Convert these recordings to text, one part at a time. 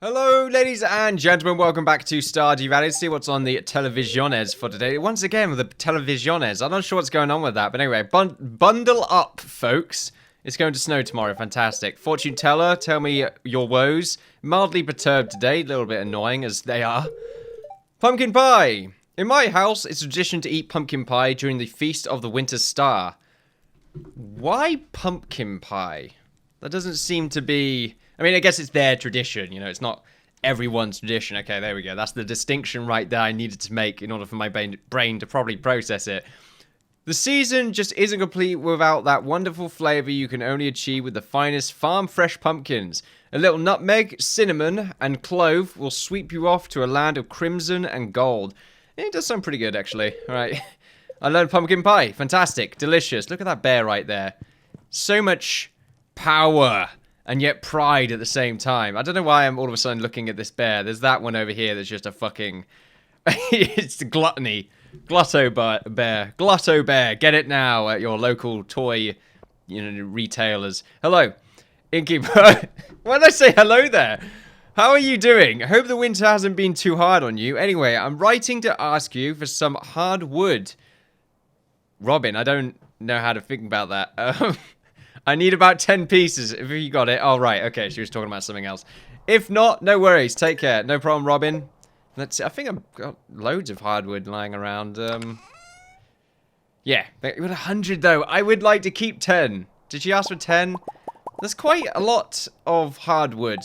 Hello, ladies and gentlemen. Welcome back to Stardew Valley. Let's see what's on the televisiones for today. Once again, with the televisiones. I'm not sure what's going on with that. But anyway, bundle up, folks. It's going to snow tomorrow. Fantastic. Fortune teller, tell me your woes. Mildly perturbed today. A little bit annoying, as they are. Pumpkin pie. In my house, it's tradition to eat pumpkin pie during the Feast of the Winter Star. Why pumpkin pie? That doesn't seem to be... I mean, I guess it's their tradition, you know, it's not everyone's tradition. Okay, there we go. That's the distinction right there I needed to make in order for my brain to properly process it. The season just isn't complete without that wonderful flavor you can only achieve with the finest farm-fresh pumpkins. A little nutmeg, cinnamon, and clove will sweep you off to a land of crimson and gold. It does sound pretty good, actually. All right. I learned pumpkin pie. Fantastic. Delicious. Look at that bear right there. So much power. And yet pride at the same time. I don't know why I'm all of a sudden looking at this bear. There's that one over here that's just a fucking... it's the gluttony. Glutto bear. Glutto bear. Get it now at your local toy, retailers. Hello, Innkeeper. Why did I say hello there? How are you doing? I hope the winter hasn't been too hard on you. Anyway, I'm writing to ask you for some hard wood. Robin, I don't know how to think about that. I need about 10 pieces, if you got it. Oh, right, okay, she was talking about something else. If not, no worries, take care. No problem, Robin. Let's see, I think I've got loads of hardwood lying around. Yeah, 100 though. I would like to keep 10. Did she ask for 10? There's quite a lot of hardwood,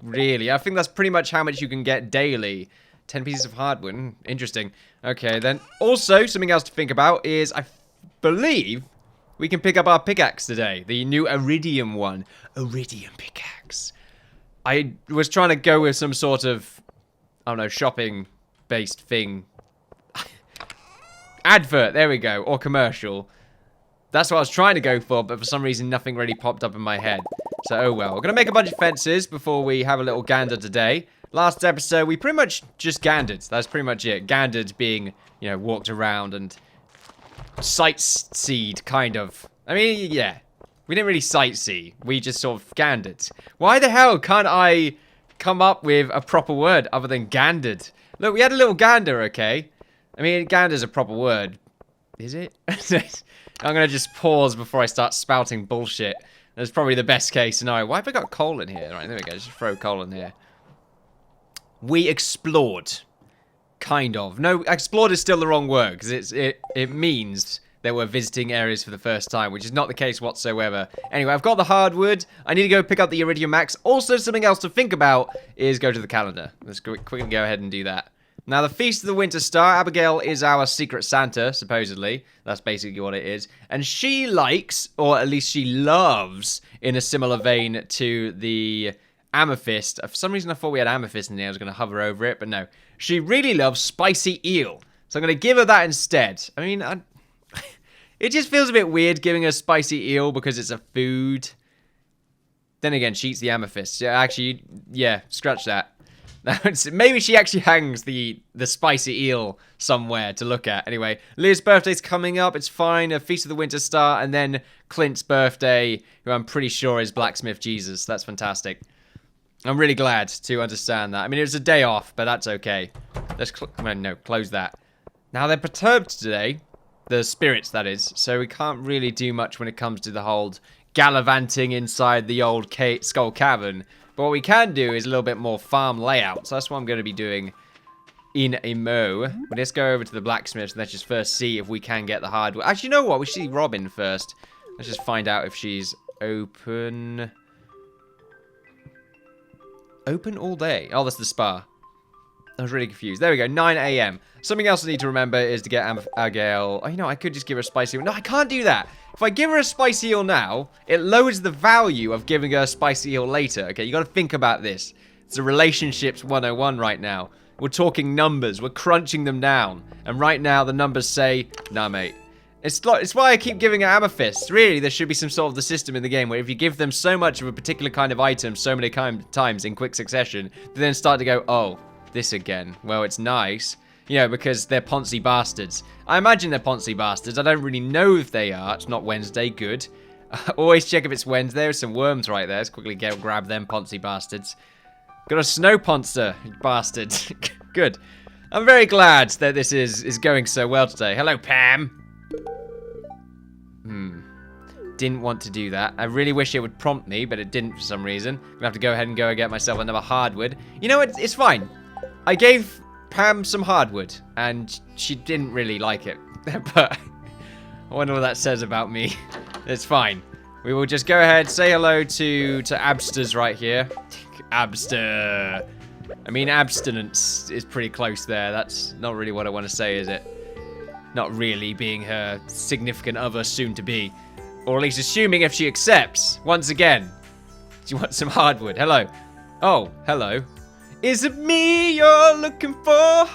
really. I think that's pretty much how much you can get daily. 10 pieces of hardwood, interesting. Okay, then. Also, something else to think about is, I believe... we can pick up our pickaxe today. The new iridium one. Iridium pickaxe. I was trying to go with some sort of, I don't know, shopping-based thing. Advert, there we go. Or commercial. That's what I was trying to go for, but for some reason nothing really popped up in my head. So, oh well. We're going to make a bunch of fences before we have a little gander today. Last episode, we pretty much just gandered. That's pretty much it. Gandered being, walked around and... sightseed, kind of. I mean, yeah. We didn't really sightsee. We just sort of gandered. Why the hell can't I come up with a proper word other than gandered? Look, we had a little gander, okay? I mean, gander's a proper word. Is it? I'm going to just pause before I start spouting bullshit. That's probably the best case scenario. Why have I got coal in here? Right, there we go. Just throw coal in here. We explored. Kind of. No, explored is still the wrong word, because it means that we're visiting areas for the first time, which is not the case whatsoever. Anyway, I've got the hardwood. I need to go pick up the iridium max. Also, something else to think about is go to the calendar. Let's quickly go ahead and do that. Now, the Feast of the Winter Star, Abigail is our secret Santa, supposedly. That's basically what it is. And she likes, or at least she loves, in a similar vein to the... amethyst. For some reason I thought we had amethyst in there. I was going to hover over it, but no. She really loves spicy eel. So I'm going to give her that instead. I mean, it just feels a bit weird giving her spicy eel because it's a food. Then again, she eats the amethyst. Yeah, actually, yeah, scratch that. Maybe she actually hangs the spicy eel somewhere to look at. Anyway, Leah's birthday's coming up. It's fine. A Feast of the Winter Star. And then Clint's birthday, who I'm pretty sure is Blacksmith Jesus. That's fantastic. I'm really glad to understand that. I mean, it was a day off, but that's okay. Let's close that. Now, they're perturbed today. The spirits, that is. So we can't really do much when it comes to the whole gallivanting inside the old skull cavern. But what we can do is a little bit more farm layout. So that's what I'm going to be doing in a mo. But let's go over to the blacksmith and let's just first see if we can get the hardware. Actually, you know what? We should see Robin first. Let's just find out if she's open... open all day. Oh, that's the spa. I was really confused. There we go, 9 a.m. Something else I need to remember is to get Abigail... oh, I could just give her a spicy eel. No, I can't do that. If I give her a spicy eel now, it lowers the value of giving her a spicy eel later. Okay, you got to think about this. It's a relationships 101 right now. We're talking numbers. We're crunching them down. And right now, the numbers say, nah, mate. It's why I keep giving her amethysts. Really, there should be some sort of the system in the game where if you give them so much of a particular kind of item so many times in quick succession, they then start to go, oh, this again. Well, it's nice. Because they're Ponzi bastards. I imagine they're Ponzi bastards. I don't really know if they are. It's not Wednesday. Good. Always check if it's Wednesday. There's some worms right there. Let's quickly grab them Ponzi bastards. Got a snow monster, you bastard. Good. I'm very glad that this is going so well today. Hello, Pam. Didn't want to do that. I really wish it would prompt me, but it didn't for some reason. I'm gonna have to go ahead and go and get myself another hardwood. You know what? It's fine. I gave Pam some hardwood, and she didn't really like it. But I wonder what that says about me. It's fine. We will just go ahead, say hello to Absters right here. Abster. I mean, abstinence is pretty close there. That's not really what I want to say, is it? Not really, being her significant other soon to be. Or at least assuming if she accepts. Once again. Do you want some hardwood? Hello. Oh, hello. Is it me you're looking for? I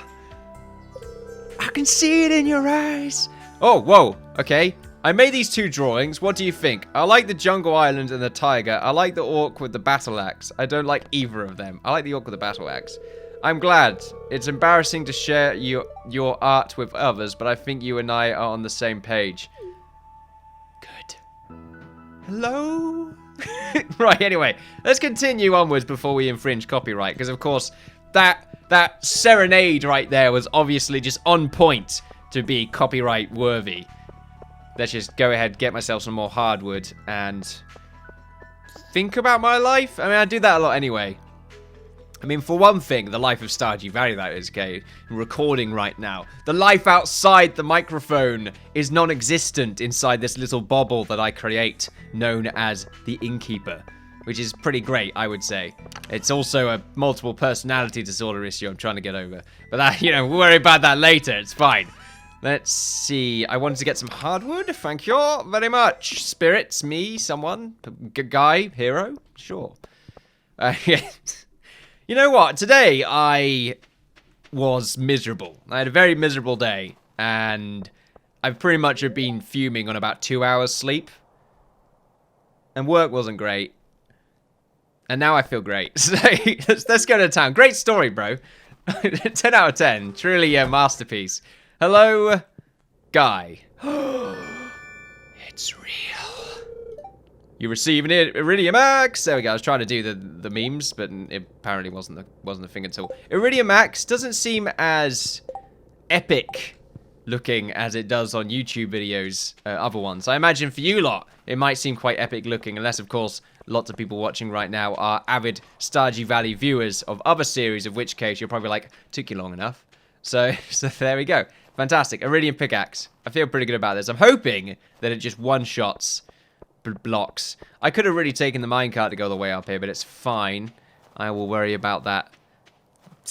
can see it in your eyes. Oh, whoa. Okay. I made these 2 drawings. What do you think? I like the jungle island and the tiger. I like the orc with the battle axe. I don't like either of them. I like the orc with the battle axe. I'm glad. It's embarrassing to share your art with others, but I think you and I are on the same page. Good. Hello? Right, anyway. Let's continue onwards before we infringe copyright, because of course, that serenade right there was obviously just on point to be copyright worthy. Let's just go ahead, get myself some more hardwood, and think about my life. I mean, I do that a lot anyway. I mean, for one thing, the life of Stardew Valley, that is, okay, recording right now. The life outside the microphone is non-existent inside this little bubble that I create, known as the Innkeeper, which is pretty great, I would say. It's also a multiple personality disorder issue I'm trying to get over. But that, you know, we'll worry about that later, it's fine. Let's see. I wanted to get some hardwood. Thank you very much. Spirits, me, someone, guy, hero, sure. Yeah. You know what? Today I was miserable. I had a very miserable day, and I've pretty much been fuming on about 2 hours sleep, and work wasn't great. And now I feel great. So let's go to town. Great story, bro. 10 out of 10. Truly a masterpiece. Hello, guy. It's real. You receive an Iridium Axe. There we go. I was trying to do the memes, but it apparently wasn't the thing at all. Iridium Axe doesn't seem as epic looking as it does on YouTube videos, other ones. I imagine for you lot, it might seem quite epic looking, unless, of course, lots of people watching right now are avid Stardew Valley viewers of other series, of which case you're probably like, took you long enough. So there we go. Fantastic. Iridium Pickaxe. I feel pretty good about this. I'm hoping that it just one-shots blocks. I could have really taken the minecart to go the way up here, but it's fine. I will worry about that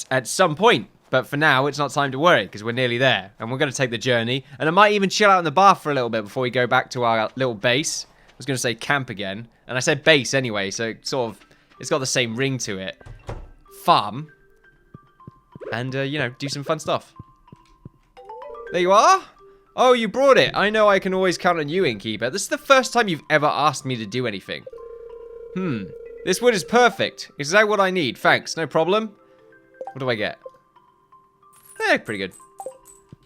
at some point. But for now, it's not time to worry, because we're nearly there. And we're going to take the journey. And I might even chill out in the bath for a little bit before we go back to our little base. I was going to say camp again. And I said base anyway, so it's got the same ring to it. Farm. And, you know, do some fun stuff. There you are. Oh, you brought it. I know I can always count on you, Innkeeper. This is the first time you've ever asked me to do anything. This wood is perfect. Is that what I need? Thanks. No problem. What do I get? Pretty good.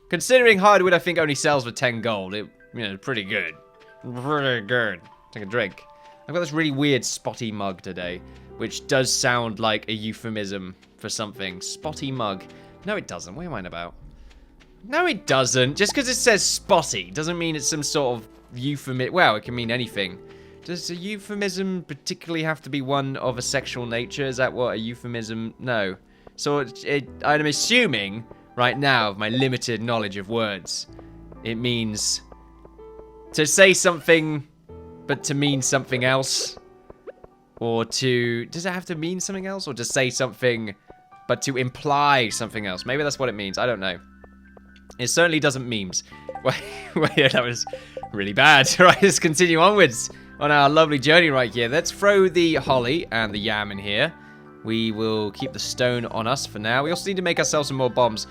Considering hardwood, I think only sells for 10 gold. You know, pretty good. Pretty good. Take a drink. I've got this really weird spotty mug today, which does sound like a euphemism for something. Spotty mug. No, it doesn't. What am I on about? No, it doesn't. Just because it says spotty doesn't mean it's some sort of euphemism. Well, it can mean anything. Does a euphemism particularly have to be one of a sexual nature? Is that what a euphemism? No. So I'm assuming right now, of my limited knowledge of words, it means to say something but to mean something else. Or to... Does it have to mean something else? Or to say something but to imply something else? Maybe that's what it means. I don't know. It certainly doesn't memes. Wait, that was really bad. Right, let's continue onwards on our lovely journey right here. Let's throw the holly and the yam in here. We will keep the stone on us for now. We also need to make ourselves some more bombs.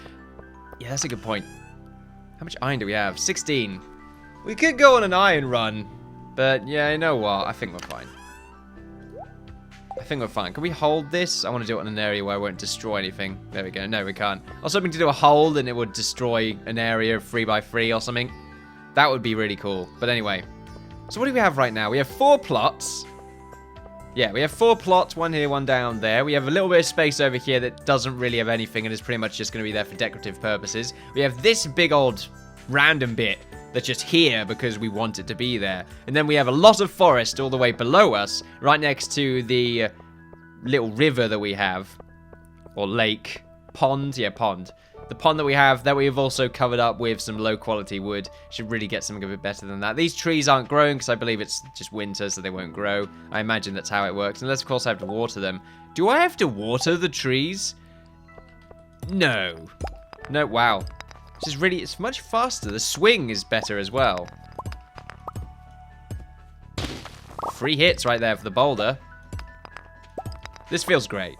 Yeah, that's a good point. How much iron do we have? 16. We could go on an iron run. But, yeah, you know what? I think we're fine. I think we're fine. Can we hold this? I want to do it in an area where I won't destroy anything. There we go. No, we can't. I was hoping to do a hold and it would destroy an area 3x3 or something. That would be really cool. But anyway. So what do we have right now? We have 4 plots. Yeah, we have 4 plots, one here, one down there. We have a little bit of space over here that doesn't really have anything and is pretty much just going to be there for decorative purposes. We have this big old random bit that's just here because we want it to be there. And then we have a lot of forest all the way below us, right next to the little river that we have. Or lake. Pond? Yeah, pond. The pond that we have, that we've also covered up with some low-quality wood. Should really get something a bit better than that. These trees aren't growing because I believe it's just winter, so they won't grow. I imagine that's how it works. Unless, of course, I have to water them. Do I have to water the trees? No. No, wow. This is really, it's much faster. The swing is better as well. 3 hits right there for the boulder. This feels great.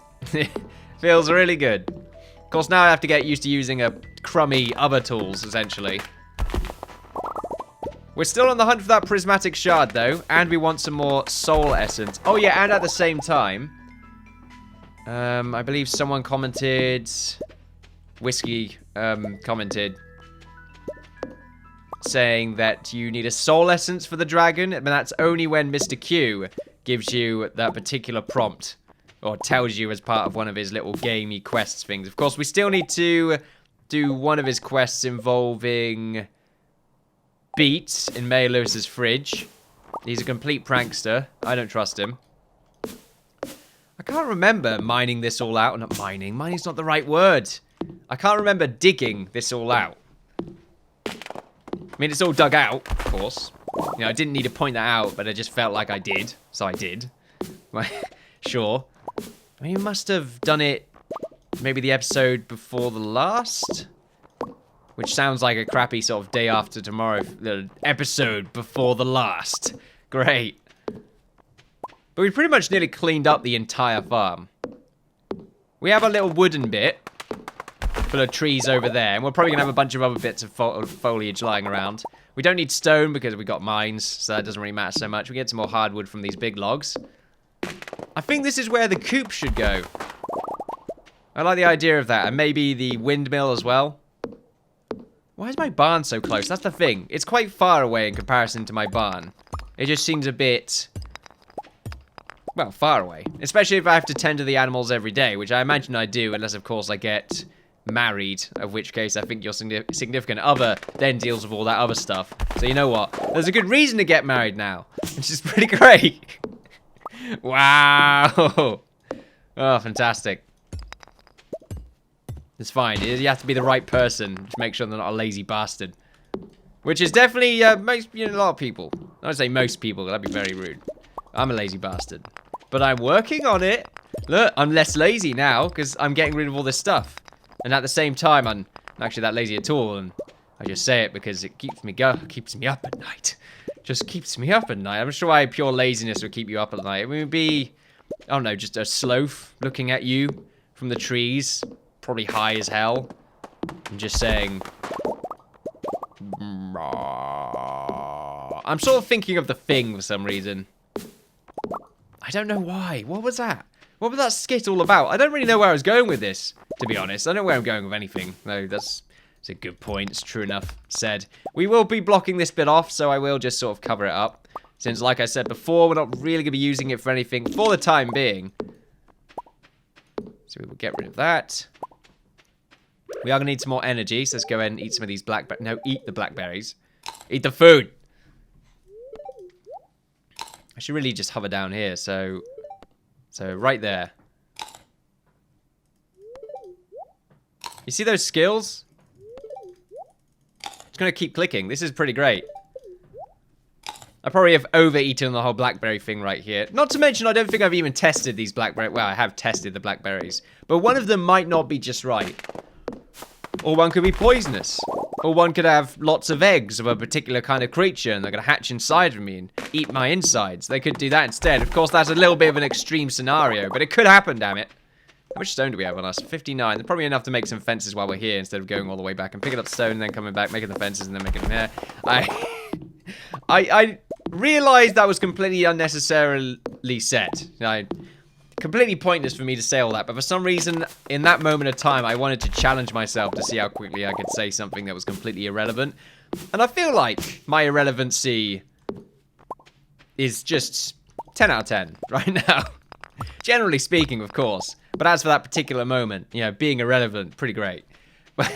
Feels really good. Of course, now I have to get used to using a crummy other tools, essentially. We're still on the hunt for that prismatic shard, though, and we want some more soul essence. Oh, yeah, and at the same time, I believe someone commented, Whiskey commented, saying that you need a soul essence for the dragon, and that's only when Mr. Q gives you that particular prompt. Or tells you as part of one of his little gamey quests things. Of course, we still need to do one of his quests involving Beats in Mayor Lewis's fridge. He's a complete prankster. I don't trust him. I can't remember mining this all out. Not mining. Mining's not the right word. I can't remember digging this all out. I mean, it's all dug out, of course. You know, I didn't need to point that out, but I just felt like I did. So I did. Sure. I mean, you must have done it maybe the episode before the last? Which sounds like a crappy sort of day after tomorrow the episode before the last. Great. But we pretty much nearly cleaned up the entire farm. We have a little wooden bit full of trees over there, and we're probably going to have a bunch of other bits of foliage lying around. We don't need stone because we got mines, so that doesn't really matter so much. We get some more hardwood from these big logs. I think this is where the coop should go. I like the idea of that. And maybe the windmill as well. Why is my barn so close? That's the thing. It's quite far away in comparison to my barn. It just seems a bit... well, far away. Especially if I have to tend to the animals every day, which I imagine I do, unless, of course, I get married, of which case I think your significant other then deals with all that other stuff. So you know what? There's a good reason to get married now, which is pretty great. Wow. Oh, fantastic. It's fine. You have to be the right person to make sure they're not a lazy bastard. Which is definitely most, a lot of people. I would say most people, that'd be very rude. I'm a lazy bastard. But I'm working on it. Look, I'm less lazy now because I'm getting rid of all this stuff. And at the same time, I'm not actually that lazy at all. And I just say it because it keeps me up at night. Just keeps me up at night. I'm sure why pure laziness would keep you up at night. It would be, I don't know, just a sloth looking at you from the trees. Probably high as hell. And just saying... I'm sort of thinking of The Thing for some reason. I don't know why. What was that? What was that skit all about? I don't really know where I was going with this, to be honest. I don't know where I'm going with anything. No, that's a good point. It's true enough said. We will be blocking this bit off, so I will just sort of cover it up. Since, like I said before, we're not really going to be using it for anything for the time being. So we will get rid of that. We are going to need some more energy, so let's go ahead and eat some of these blackberries. No, eat the blackberries. Eat the food! I should really just hover down here, so right there. You see those skills? It's going to keep clicking. This is pretty great. I probably have overeaten the whole blackberry thing right here. Not to mention, I don't think I've even tested these blackberries. Well, I have tested the blackberries. But one of them might not be just right. Or one could be poisonous. Or one could have lots of eggs of a particular kind of creature and they're going to hatch inside of me and eat my insides. They could do that instead. Of course, that's a little bit of an extreme scenario, but it could happen, damn it. How much stone do we have on us? 59. They're probably enough to make some fences while we're here instead of going all the way back and picking up stone and then coming back, making the fences and then making them here. I realized that was completely unnecessarily said. Completely pointless for me to say all that, but for some reason, in that moment of time, I wanted to challenge myself to see how quickly I could say something that was completely irrelevant. And I feel like my irrelevancy is just 10 out of 10 right now. Generally speaking, of course. But as for that particular moment, you know, being irrelevant, pretty great. But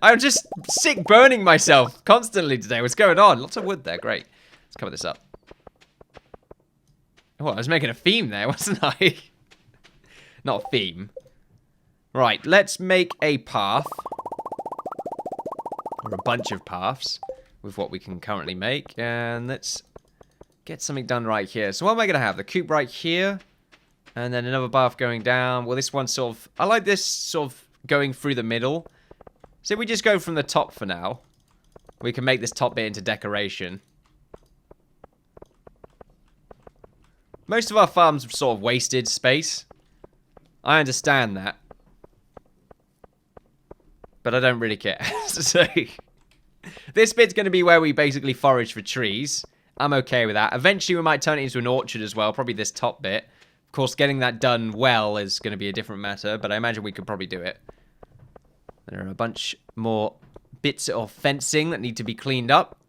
I'm just sick burning myself constantly today. What's going on? Lots of wood there. Great. Let's cover this up. Oh, I was making a theme there, wasn't I? Not a theme. Right, let's make a path. Or a bunch of paths with what we can currently make. And let's get something done right here. So what am I going to have? The coop right here. And then another path going down. Well, this one sort of... I like this sort of going through the middle. So if we just go from the top for now. We can make this top bit into decoration. Most of our farms have sort of wasted space. I understand that. But I don't really care. So, this bit's going to be where we basically forage for trees. I'm okay with that. Eventually, we might turn it into an orchard as well. Probably this top bit. Of course, getting that done well is going to be a different matter. But I imagine we could probably do it. There are a bunch more bits of fencing that need to be cleaned up.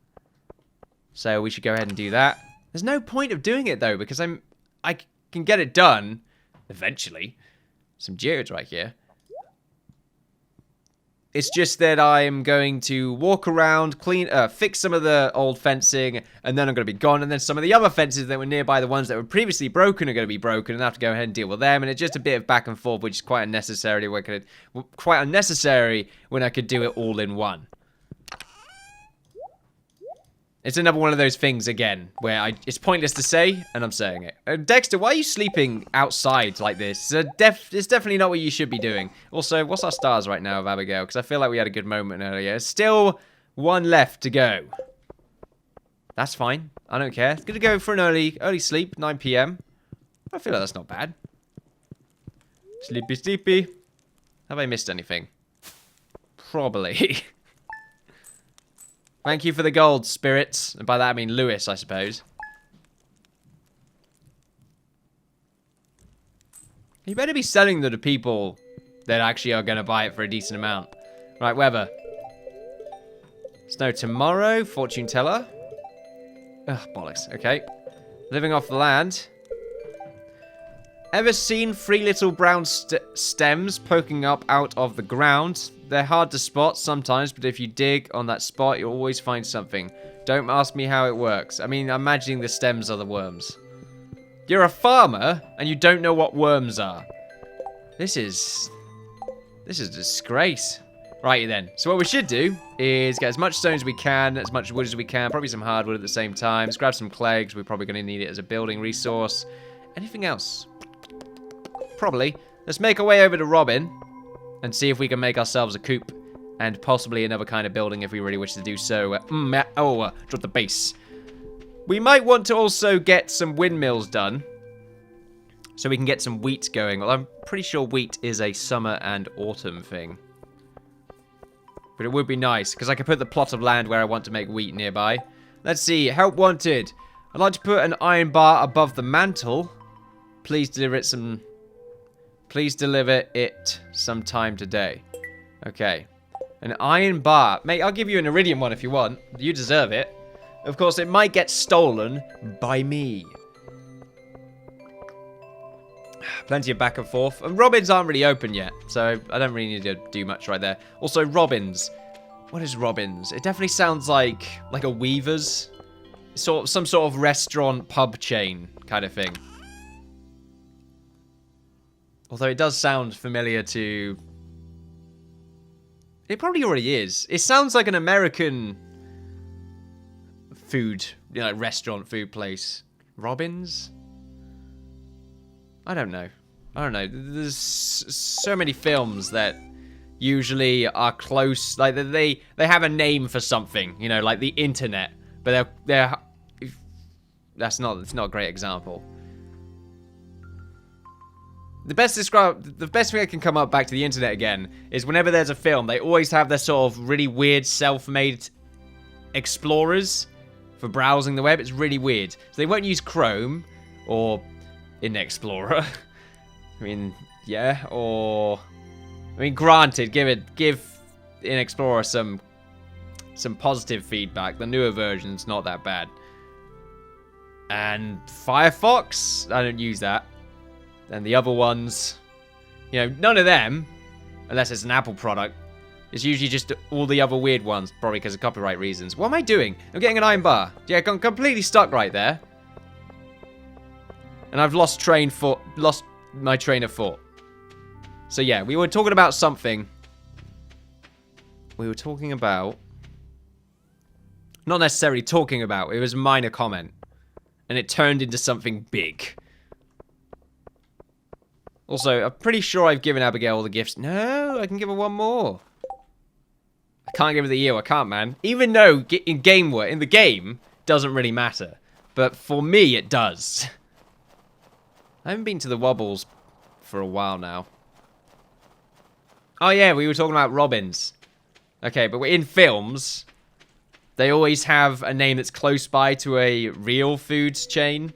So we should go ahead and do that. There's no point of doing it, though, because I can get it done eventually. Some geodes right here. It's just that I'm going to walk around, fix some of the old fencing, and then I'm going to be gone. And then some of the other fences that were nearby, the ones that were previously broken, are going to be broken, and I have to go ahead and deal with them. And it's just a bit of back and forth, which is quite unnecessary. Quite unnecessary when I could do it all in one. It's another one of those things, again, where it's pointless to say, and I'm saying it. Dexter, why are you sleeping outside like this? It's definitely not what you should be doing. Also, what's our stars right now of Abigail? Because I feel like we had a good moment earlier. Still one left to go. That's fine. I don't care. It's going to go for an early sleep, 9 p.m. I feel like that's not bad. Sleepy, sleepy. Have I missed anything? Probably. Thank you for the gold, spirits. And by that I mean Lewis, I suppose. You better be selling them to people that actually are going to buy it for a decent amount. Right, weather. Snow tomorrow, fortune teller. Ugh, bollocks. Okay. Living off the land. Ever seen 3 little brown stems poking up out of the ground? They're hard to spot sometimes, but if you dig on that spot, you'll always find something. Don't ask me how it works. I mean, I'm imagining the stems are the worms. You're a farmer, and you don't know what worms are. This is a disgrace. Righty then. So what we should do is get as much stone as we can, as much wood as we can, probably some hardwood at the same time. Let's grab some clay, because we're probably going to need it as a building resource. Anything else? Probably. Let's make our way over to Robin and see if we can make ourselves a coop and possibly another kind of building if we really wish to do so. Drop the base. We might want to also get some windmills done so we can get some wheat going. Well, I'm pretty sure wheat is a summer and autumn thing. But it would be nice because I could put the plot of land where I want to make wheat nearby. Let's see. Help wanted. I'd like to put an iron bar above the mantle. Please deliver it sometime today. Okay. An iron bar. Mate, I'll give you an iridium one if you want. You deserve it. Of course, it might get stolen by me. Plenty of back and forth. And robins aren't really open yet, so I don't really need to do much right there. Also, robins. What is robins? It definitely sounds like a Weaver's. Some sort of restaurant, pub chain kind of thing. Although it does sound familiar to... It probably already is. It sounds like an American food, restaurant food place. Robins? I don't know. There's so many films that usually are close. Like, they have a name for something, like the internet. But it's not a great example. The best thing I can come up back to the internet again is whenever there's a film, they always have their sort of really weird self-made explorers for browsing the web. It's really weird. So they won't use Chrome or Internet Explorer. I mean, yeah, or granted, give Internet Explorer some positive feedback. The newer version's not that bad. And Firefox, I don't use that. And the other ones, you know, none of them, unless it's an Apple product. It's usually just all the other weird ones, probably because of copyright reasons. What am I doing? I'm getting an iron bar. Yeah, I'm completely stuck right there. And I've lost my train of thought. So yeah, we were talking about something. We were talking about... Not necessarily talking about, it was a minor comment. And it turned into something big. Also, I'm pretty sure I've given Abigail all the gifts. No, I can give her one more. I can't give her the eel, I can't, man. Even though in the game, doesn't really matter. But for me, it does. I haven't been to the Wobbles for a while now. Oh yeah, we were talking about robins. Okay, but in films, they always have a name that's close by to a real foods chain.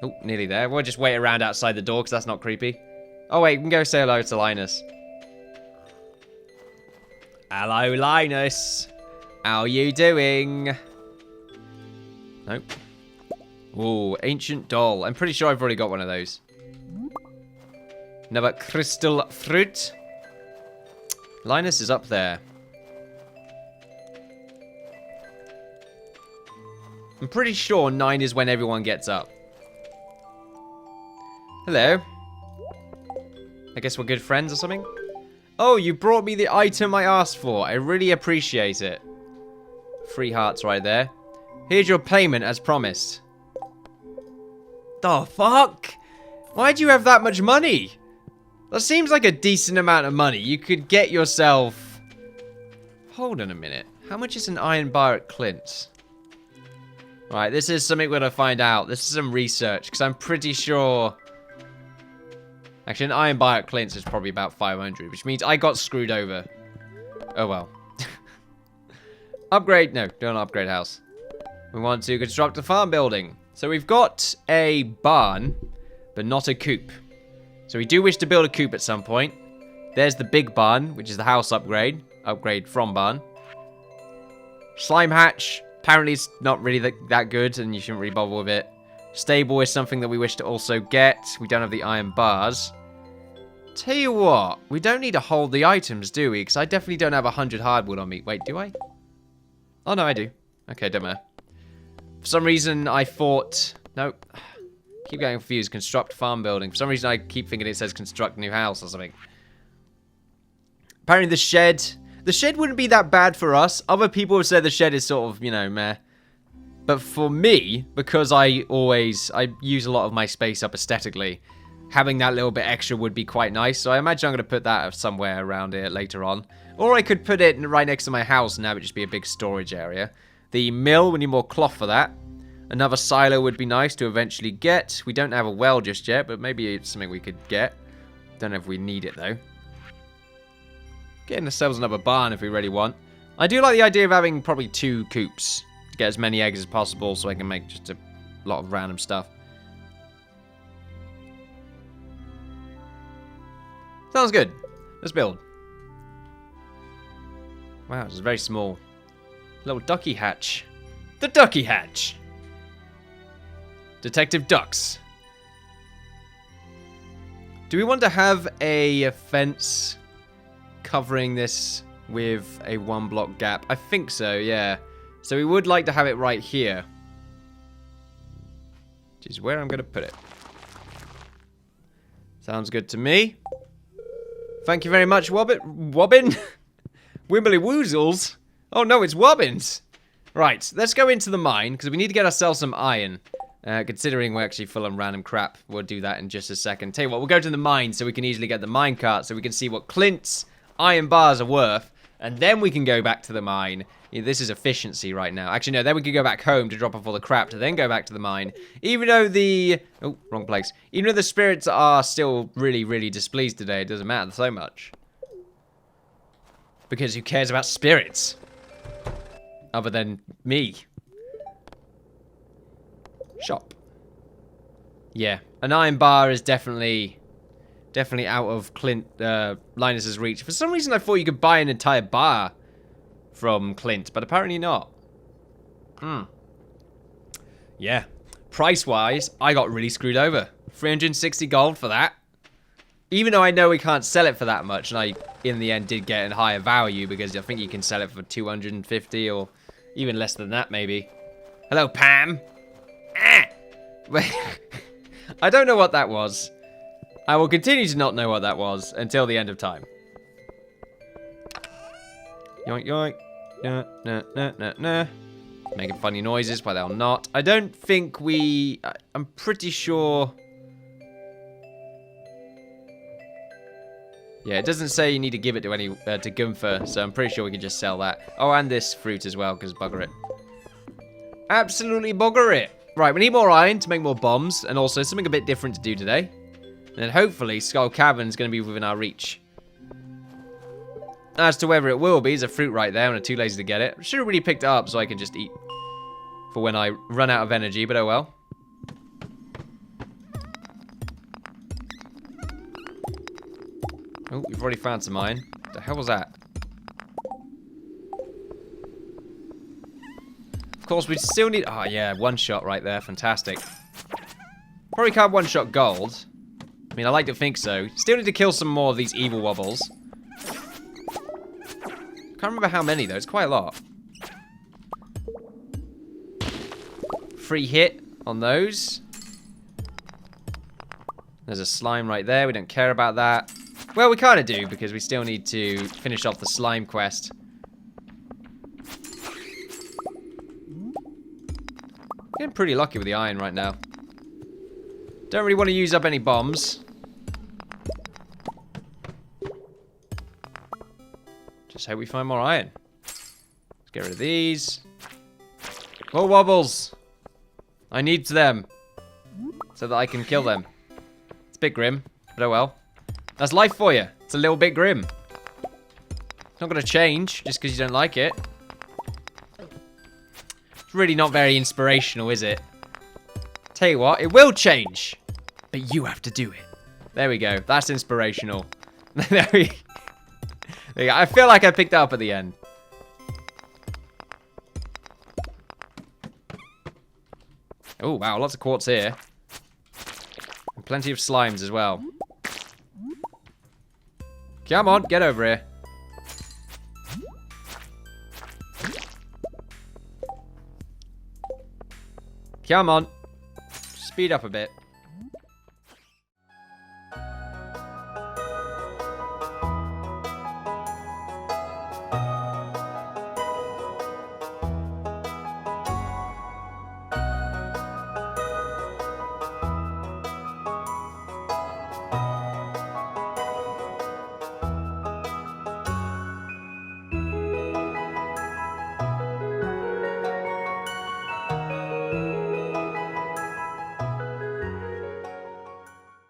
Oh, nearly there. We'll just wait around outside the door because that's not creepy. Oh wait, we can go say hello to Linus. Hello, Linus. How you doing? Nope. Ooh, ancient doll. I'm pretty sure I've already got one of those. Another crystal fruit. Linus is up there. I'm pretty sure 9 is when everyone gets up. Hello. I guess we're good friends or something? Oh, you brought me the item I asked for. I really appreciate it. 3 hearts right there. Here's your payment as promised. The fuck? Why'd you have that much money? That seems like a decent amount of money. You could get yourself... Hold on a minute. How much is an iron bar at Clint's? Right, this is something we're going to find out. This is some research, because I'm pretty sure... Actually, an iron bar at Clint's is probably about 500, which means I got screwed over. Oh, well. Upgrade. No, don't upgrade house. We want to construct a farm building. So we've got a barn, but not a coop. So we do wish to build a coop at some point. There's the big barn, which is the house upgrade. Upgrade from barn. Slime hatch. Apparently it's not really that good, and you shouldn't really bother with it. Stable is something that we wish to also get. We don't have the iron bars. Tell you what, we don't need to hold the items, do we? Because I definitely don't have 100 hardwood on me. Wait, do I? Oh, no, I do. Okay, don't matter. For some reason, I thought... Nope. Keep getting confused. Construct farm building. For some reason, I keep thinking it says construct new house or something. Apparently, the shed... The shed wouldn't be that bad for us. Other people have said the shed is sort of, you know, meh. But for me, because I use a lot of my space up aesthetically, having that little bit extra would be quite nice. So I imagine I'm going to put that somewhere around here later on. Or I could put it right next to my house and have it just be a big storage area. The mill, we need more cloth for that. Another silo would be nice to eventually get. We don't have a well just yet, but maybe it's something we could get. Don't know if we need it, though. Getting ourselves another barn if we really want. I do like the idea of having probably 2 coops. Get as many eggs as possible so I can make just a lot of random stuff. Sounds good. Let's build. Wow, this is very small. Little ducky hatch. The ducky hatch. Detective Ducks. Do we want to have a fence covering this with a 1-block gap? I think so, yeah. So we would like to have it right here. Which is where I'm going to put it. Sounds good to me. Thank you very much, Wobbin. Wibbly Woozles. Oh no, it's Wobbins. Right, let's go into the mine, because we need to get ourselves some iron. Considering we're actually full on random crap, we'll do that in just a second. Tell you what, we'll go to the mine so we can easily get the mine cart, so we can see what Clint's iron bars are worth, and then we can go back to the mine. Yeah, this is efficiency right now. Actually, no, then we can go back home to drop off all the crap to then go back to the mine. Even though the... Oh, wrong place. Even though the spirits are still really, really displeased today, it doesn't matter so much. Because who cares about spirits? Other than me. Shop. Yeah, an iron bar is definitely out of Linus's reach. For some reason, I thought you could buy an entire bar from Clint, but apparently not. Yeah. Price-wise, I got really screwed over. 360 gold for that. Even though I know we can't sell it for that much, and I, in the end, did get a higher value, because I think you can sell it for 250 or even less than that, maybe. Hello, Pam. Ah! Wait. I don't know what that was. I will continue to not know what that was until the end of time. Yoink, yoink. Nah, nah, nah, nah, nah. Making funny noises, but they'll not. I don't think we... I'm pretty sure... Yeah, it doesn't say you need to give it to any to Gunther, so I'm pretty sure we can just sell that. Oh, and this fruit as well, because bugger it. Absolutely bugger it. Right, we need more iron to make more bombs, and also something a bit different to do today. And then hopefully Skull Cavern's going to be within our reach. As to whether it will be, there's a fruit right there, and I'm too lazy to get it. I should have really picked it up so I can just eat for when I run out of energy, but oh well. Oh, we've already found some iron. What the hell was that? Of course, we still need... Oh, yeah, one shot right there. Fantastic. Probably can't one-shot gold. I mean, I like to think so. Still need to kill some more of these evil wobbles. Can't remember how many, though. It's quite a lot. Free hit on those. There's a slime right there. We don't care about that. Well, we kind of do, because we still need to finish off the slime quest. Getting pretty lucky with the iron right now. Don't really want to use up any bombs. Just hope we find more iron. Let's get rid of these. More wobbles. I need them. So that I can kill them. It's a bit grim, but oh well. That's life for you. It's a little bit grim. It's not going to change just because you don't like it. It's really not very inspirational, is it? Tell you what, it will change. But you have to do it. There we go. That's inspirational. There we go. I feel like I picked it up at the end. Oh, wow. Lots of quartz here. And plenty of slimes as well. Come on, get over here. Come on. Speed up a bit.